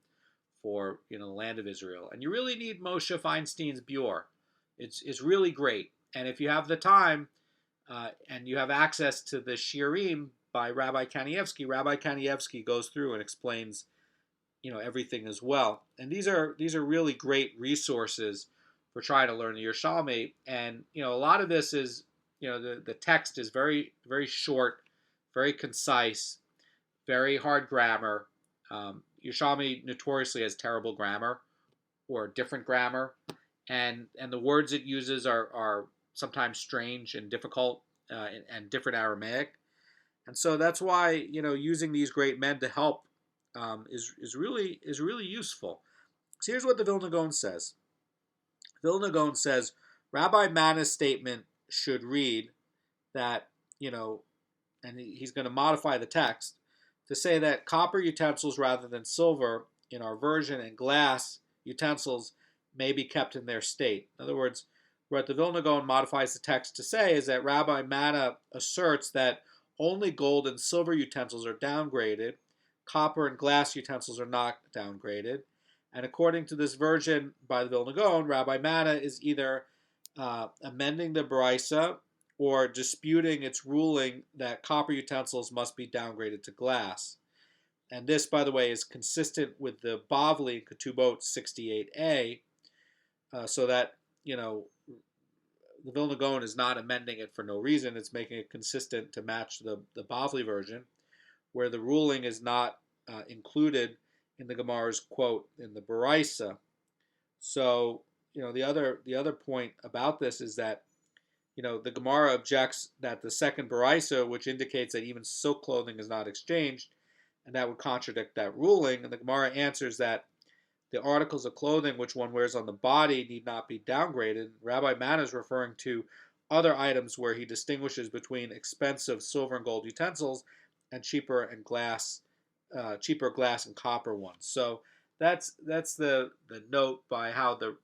S1: for the land of Israel, and you really need Moshe Feinstein's Beur. It's really great, and if you have the time and you have access to the shiurim by Rabbi Kanievsky goes through and explains everything as well. And these are really great resources for trying to learn the Yerushalmi. And a lot of this is the text is very very short, very concise, very hard grammar. Yerushalmi notoriously has terrible grammar or different grammar, and the words it uses are sometimes strange and difficult and different Aramaic. And so that's why using these great men to help is really useful. So here's what the Vilna Gaon says. Vilna Gaon says Rabbi Mana's statement should read that and he's going to modify the text to say that copper utensils rather than silver in our version and glass utensils may be kept in their state. In other words, what the Vilna Gaon modifies the text to say is that Rabbi Mana asserts that only gold and silver utensils are downgraded, copper and glass utensils are not downgraded. And according to this version by the Vilna Gaon, Rabbi Mana is either amending the Baraisa or disputing its ruling that copper utensils must be downgraded to glass. And this, by the way, is consistent with the Bavli in Ketubot 68a, so that, the Vilna Gaon is not amending it for no reason. It's making it consistent to match the Bavli version, where the ruling is not included in the Gemara's quote in the Baraisa. So, the other point about this is that, the Gemara objects that the second Baraisa, which indicates that even silk clothing is not exchanged, and that would contradict that ruling. And the Gemara answers that the articles of clothing which one wears on the body need not be downgraded. Rabbi Mana is referring to other items where he distinguishes between expensive silver and gold utensils and cheaper glass and copper ones. So that's the note by how the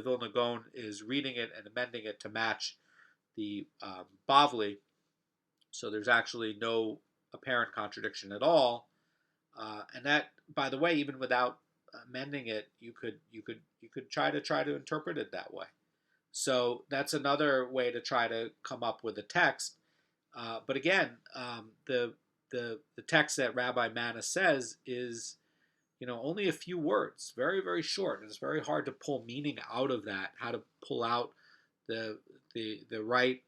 S1: Vilna Gaon is reading it and amending it to match the Bavli. So there's actually no apparent contradiction at all, and that, by the way, even without amending it, you could try to interpret it that way. So that's another way to try to come up with a text. But again, the text that Rabbi Mana says is only a few words, very very short, and it's very hard to pull meaning out of that. How to pull out the right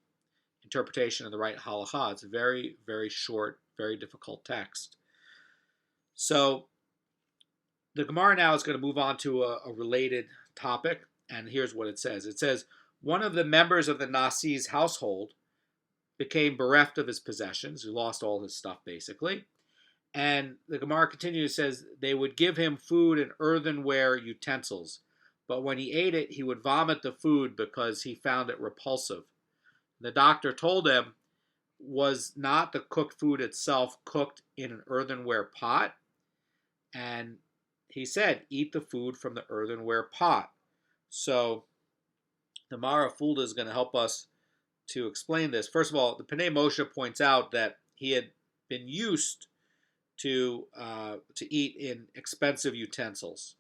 S1: interpretation of the right halacha. It's a very very short, very difficult text. So the Gemara now is going to move on to a related topic, and here's what it says. It says, one of the members of the Nasi's household became bereft of his possessions. He lost all his stuff, basically. And the Gemara continues, says, they would give him food in earthenware utensils, but when he ate it, he would vomit the food because he found it repulsive. The doctor told him, was not the cooked food itself cooked in an earthenware pot? And he said, eat the food from the earthenware pot. So the Mara Fulda is going to help us to explain this. First of all, the Pnei Moshe points out that he had been used to eat in expensive utensils,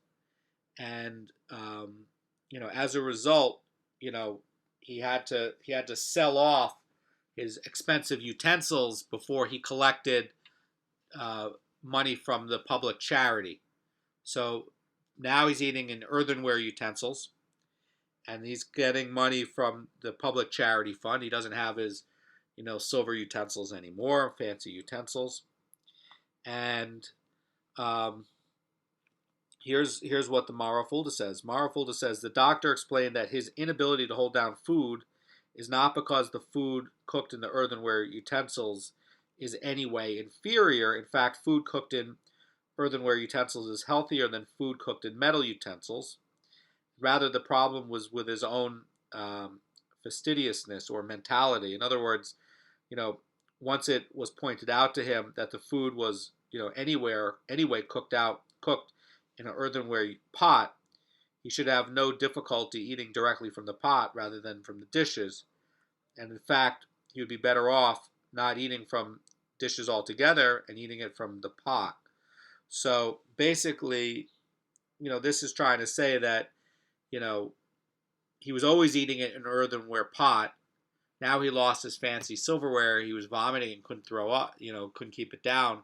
S1: and as a result, he had to sell off his expensive utensils before he collected money from the public charity. So now he's eating in earthenware utensils, and he's getting money from the public charity fund. He doesn't have his, silver utensils anymore, fancy utensils. And here's what the Mara Fulda says. Mara Fulda says, the doctor explained that his inability to hold down food is not because the food cooked in the earthenware utensils is anyway inferior. In fact, food cooked in earthenware utensils is healthier than food cooked in metal utensils. Rather, the problem was with his own fastidiousness or mentality. In other words, you know, once it was pointed out to him that the food was, anyway cooked in an earthenware pot, he should have no difficulty eating directly from the pot rather than from the dishes. And in fact, he would be better off not eating from dishes altogether and eating it from the pot. So basically, this is trying to say that, you know, he was always eating it in an earthenware pot. Now he lost his fancy silverware. He was vomiting and couldn't throw up, couldn't keep it down.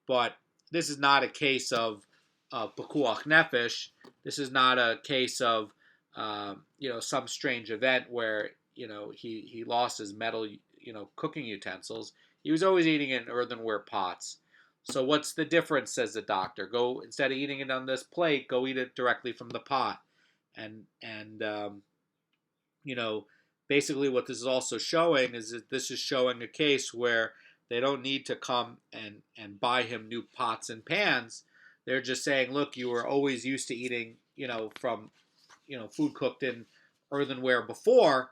S1: But this is not a case of pekuach nefesh. This is not a case of, some strange event where, he lost his metal, cooking utensils. He was always eating it in earthenware pots. So what's the difference, says the doctor? Go, instead of eating it on this plate, go eat it directly from the pot. And basically what this is also showing is that this is showing a case where they don't need to come and buy him new pots and pans. They're just saying, look, you were always used to eating, from, food cooked in earthenware before.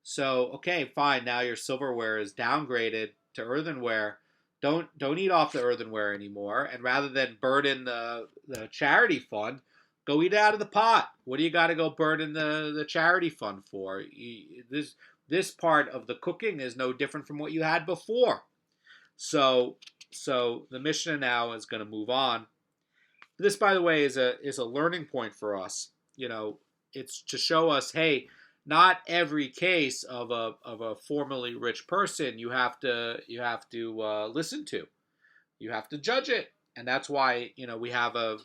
S1: So, okay, fine. Now your silverware is downgraded to earthenware. Don't eat off the earthenware anymore. And rather than burden the charity fund, go eat out of the pot. What do you got to go burden the charity fund for? This part of the cooking is no different from what you had before. So the Mishnah now is going to move on. This, by the way, is a learning point for us. It's to show us, hey, not every case of a formerly rich person you have to listen to. You have to judge it, and that's why we have a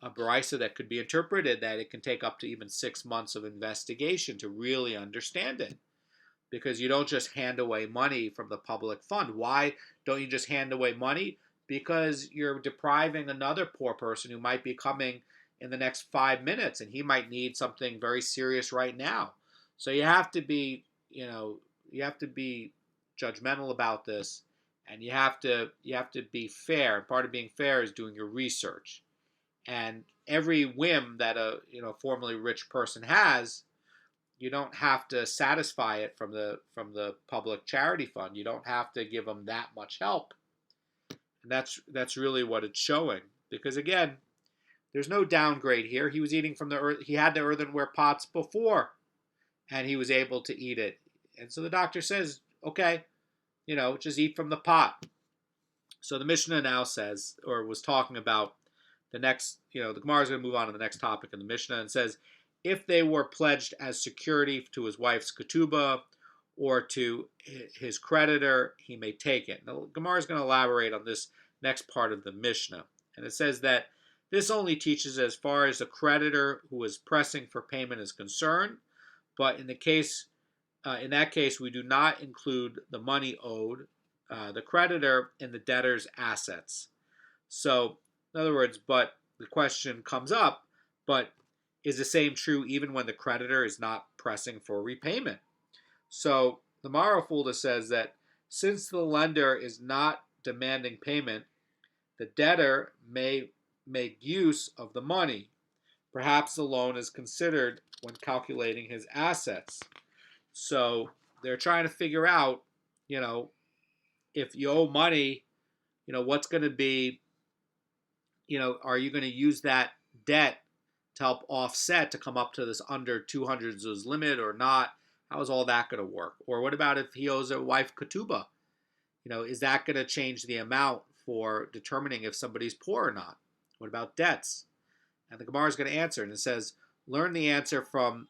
S1: beraisa that could be interpreted that it can take up to even 6 months of investigation to really understand it. Because you don't just hand away money from the public fund. Why don't you just hand away money? Because you're depriving another poor person who might be coming in the next 5 minutes, and he might need something very serious right now. So you have to be, judgmental about this, and you have to be fair. Part of being fair is doing your research. And every whim that a formerly rich person has, you don't have to satisfy it from the public charity fund. You don't have to give them that much help. And that's really what it's showing. Because again, there's no downgrade here. He was eating from he had the earthenware pots before, and he was able to eat it. And so the doctor says, okay, just eat from the pot. So the Mishnah now says, or was talking about the next, the Gemara is going to move on to the next topic in the Mishnah and says, if they were pledged as security to his wife's ketubah or to his creditor, he may take it. Now, Gemara is going to elaborate on this next part of the Mishnah. And it says that this only teaches as far as the creditor who is pressing for payment is concerned. But in that case, we do not include the money owed, the creditor, in the debtor's assets. So, in other words, but the question comes up, but is the same true even when the creditor is not pressing for repayment? So the Mara Fulda says that since the lender is not demanding payment, the debtor may make use of the money. Perhaps the loan is considered when calculating his assets. So they're trying to figure out, if you owe money, what's going to be, are you going to use that debt to help offset to come up to this under 200 zuz limit or not? How is all that going to work? Or what about if he owes a wife ketubah? Is that going to change the amount for determining if somebody's poor or not? What about debts? And the Gemara is going to answer, and it says, learn the answer from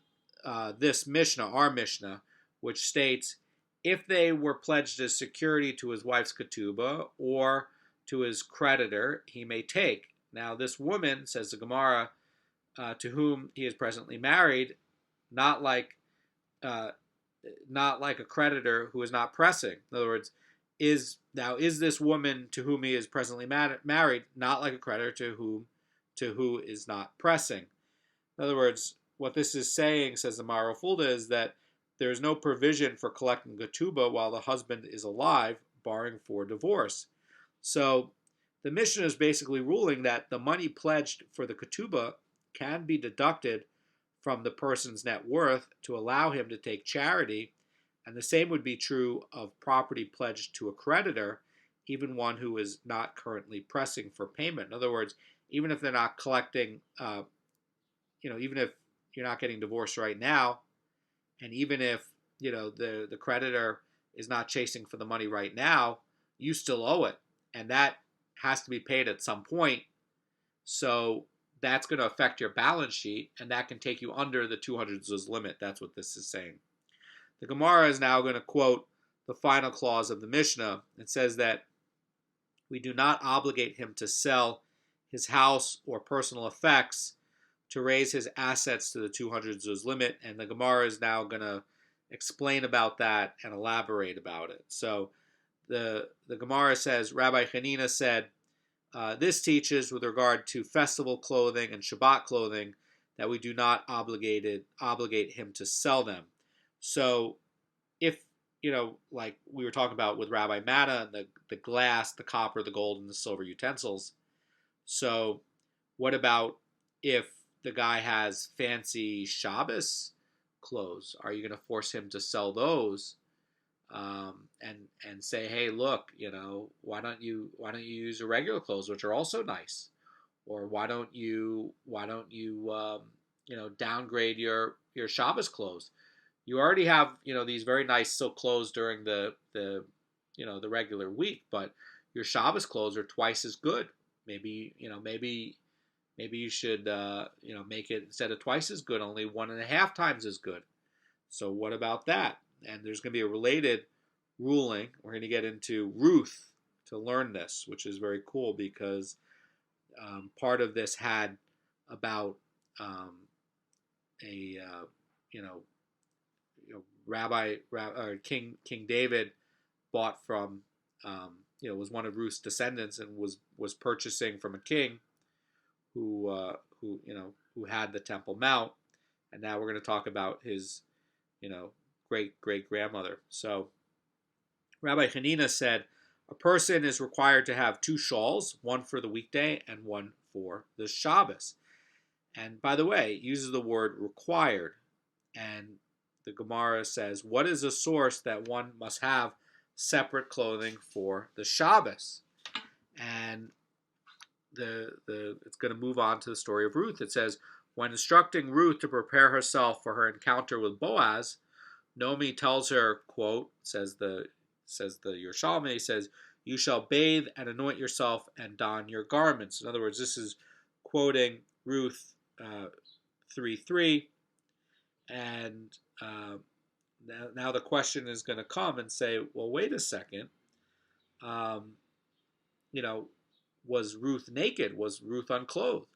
S1: this Mishnah, our Mishnah, which states, if they were pledged as security to his wife's ketubah or to his creditor, he may take. Now, this woman, says the Gemara, to whom he is presently married, not like a creditor who is not pressing. In other words, is this woman to whom he is presently married not like a creditor to who is not pressing? In other words, what this is saying, says the Mara Fulda, is that there is no provision for collecting ketubah while the husband is alive, barring for divorce. So the Mishnah is basically ruling that the money pledged for the ketubah can be deducted from the person's net worth to allow him to take charity, and the same would be true of property pledged to a creditor, even one who is not currently pressing for payment. In other words, even if they're not collecting, even if you're not getting divorced right now, and even if the creditor is not chasing for the money right now, you still owe it, and that has to be paid at some point. So that's going to affect your balance sheet, and that can take you under the 200 zuz limit. That's what this is saying. The Gemara is now going to quote the final clause of the Mishnah. It says that we do not obligate him to sell his house or personal effects to raise his assets to the 200 zuz limit, and the Gemara is now going to explain about that and elaborate about it. So the Gemara says, Rabbi Hanina said, this teaches with regard to festival clothing and Shabbat clothing that we do not obligate him to sell them. So if, like we were talking about with Rabbi Matta, the glass, the copper, the gold, and the silver utensils. So what about if the guy has fancy Shabbos clothes? Are you going to force him to sell those? And say, hey, look, why don't you use the regular clothes, which are also nice, or why don't you downgrade your Shabbos clothes? You already have these very nice silk clothes during the regular week, but your Shabbos clothes are twice as good. Maybe you should make it, instead of twice as good, only 1.5 times as good. So what about that? And there's going to be a related ruling. We're going to get into Ruth to learn this, which is very cool because part of this had about King David bought from was one of Ruth's descendants and was purchasing from a king who had the Temple Mount, and now we're going to talk about his great grandmother. So Rabbi Hanina said a person is required to have 2 shawls, one for the weekday and one for the Shabbos. And by the way, it uses the word required. And the Gemara says, what is a source that one must have separate clothing for the Shabbos? And it's going to move on to the story of Ruth. It says, when instructing Ruth to prepare herself for her encounter with Boaz, Naomi tells her, quote, says the Yerushalmi, says, you shall bathe and anoint yourself and don your garments. In other words, this is quoting Ruth 3:3. And now the question is going to come and say, well, wait a second. Was Ruth naked? Was Ruth unclothed?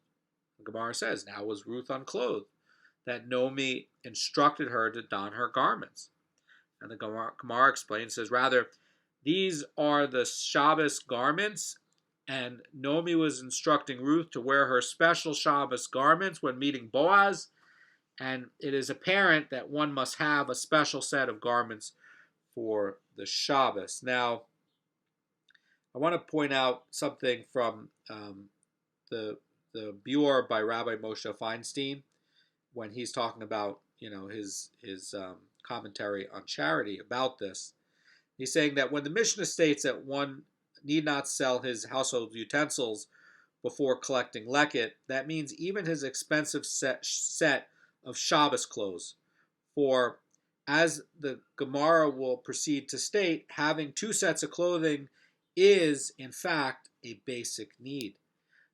S1: The Gemara says, now was Ruth unclothed? That Naomi instructed her to don her garments. And the Gemara explains, says, rather, these are the Shabbos garments, and Naomi was instructing Ruth to wear her special Shabbos garments when meeting Boaz, and it is apparent that one must have a special set of garments for the Shabbos. Now, I want to point out something from the Beur by Rabbi Moshe Feinstein when he's talking about his commentary on charity about this. He's saying that when the Mishnah states that one need not sell his household utensils before collecting leket, that means even his expensive set of Shabbos clothes. For as the Gemara will proceed to state, having 2 sets of clothing is in fact a basic need.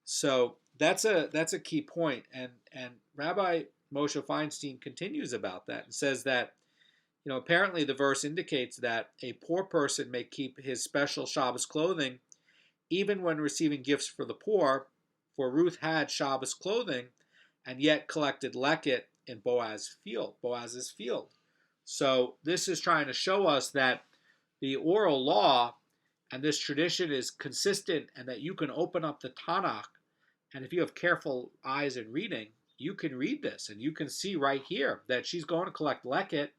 S1: So that's a key point, and Rabbi Moshe Feinstein continues about that and says that apparently the verse indicates that a poor person may keep his special Shabbos clothing even when receiving gifts for the poor, for Ruth had Shabbos clothing and yet collected leket in Boaz's field. So this is trying to show us that the oral law and this tradition is consistent, and that you can open up the Tanakh, and if you have careful eyes in reading, you can read this, and you can see right here that she's going to collect leket,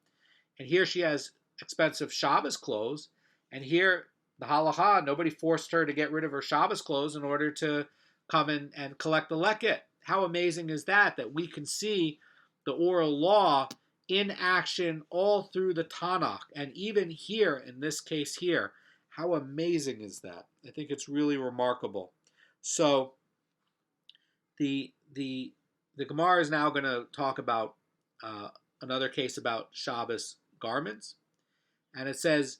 S1: and here she has expensive Shabbos clothes, and here the halacha, nobody forced her to get rid of her Shabbos clothes in order to come in and collect the leket. How amazing is that? That we can see the oral law in action all through the Tanakh, and even here in this case here. How amazing is that? I think it's really remarkable. So the Gemara is now going to talk about another case about Shabbos garments, and it says,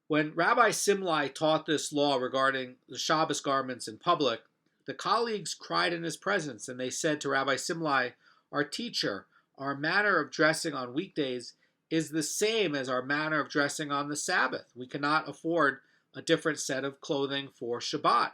S1: when Rabbi Simlai taught this law regarding the Shabbos garments in public, the colleagues cried in his presence, and they said to Rabbi Simlai, "Our teacher, our manner of dressing on weekdays is the same as our manner of dressing on the Sabbath. We cannot afford a different set of clothing for Shabbat."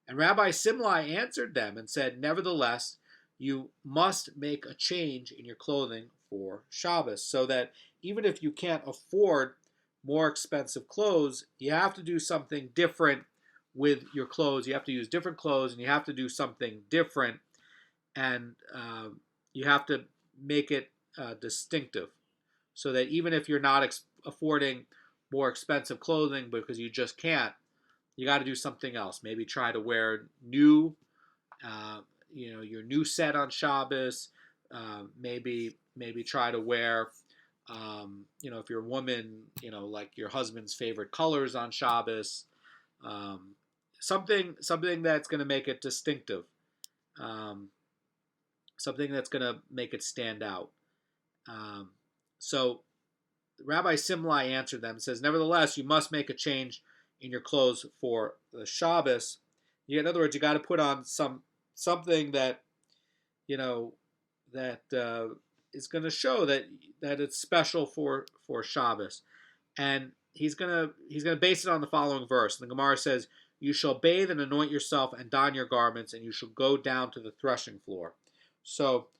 S1: And Rabbi Simlai answered them and said, "Nevertheless, you must make a change in your clothing for Shabbos, so that even if you can't afford more expensive clothes, you have to do something different with your clothes. You have to use different clothes, and you have to do something different, and you have to make it distinctive, so that even if you're not affording more expensive clothing because you just can't, you got to do something else. Maybe try to wear new, your new set on Shabbos. Maybe try to wear, if you're a woman, like your husband's favorite colors on Shabbos. Something that's going to make it distinctive. Something that's going to make it stand out. So Rabbi Simlai answered them and says, "Nevertheless, you must make a change in your clothes for the Shabbos." In other words, you got to put on something that is going to show that it's special for Shabbos. And he's gonna base it on the following verse. The Gemara says, "You shall bathe and anoint yourself and don your garments, and you shall go down to the threshing floor." So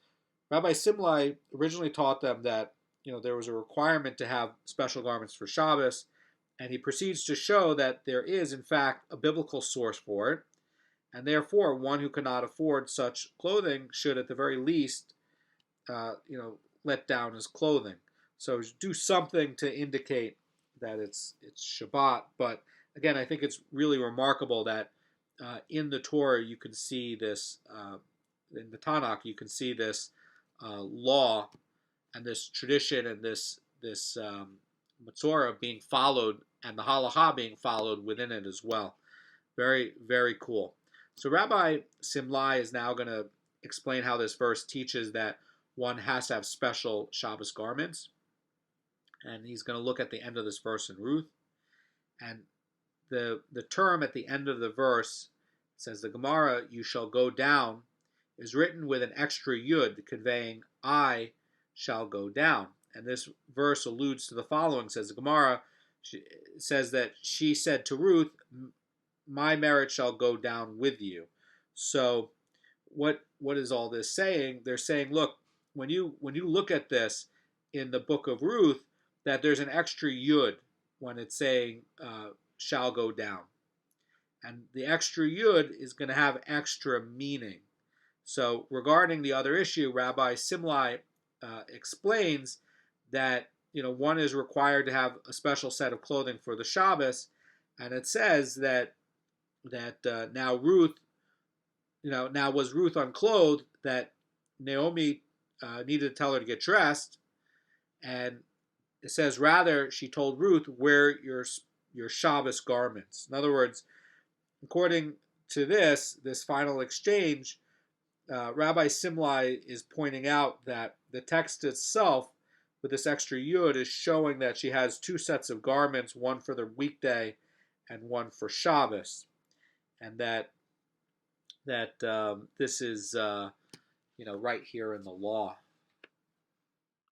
S1: Rabbi Simlai originally taught them that there was a requirement to have special garments for Shabbos, and he proceeds to show that there is, in fact, a biblical source for it, and therefore one who cannot afford such clothing should, at the very least, let down his clothing. So do something to indicate that it's Shabbat. But again, I think it's really remarkable that in the Torah you can see this, in the Tanakh you can see this law and this tradition and this Matzorah being followed, and the halacha being followed within it as well. Very, very cool. So Rabbi Simlai is now going to explain how this verse teaches that one has to have special Shabbos garments. And he's going to look at the end of this verse in Ruth. And the term at the end of the verse says, the Gemara, "You shall go down," is written with an extra yud, conveying "I shall go down." And this verse alludes to the following. Says the Gemara, says that she said to Ruth, "My merit shall go down with you." So what is all this saying? They're saying, look, when you look at this in the book of Ruth, that there's an extra yud when it's saying shall go down. And the extra yud is going to have extra meaning. So regarding the other issue, Rabbi Simlai explains that one is required to have a special set of clothing for the Shabbos, and it says that now Ruth, now was Ruth unclothed, that Naomi needed to tell her to get dressed, and it says rather she told Ruth, "Wear your Shabbos garments." In other words, according to this final exchange, Rabbi Simlai is pointing out that the text itself, with this extra yud, is showing that she has two sets of garments, one for the weekday and one for Shabbos, and that this is right here in the law.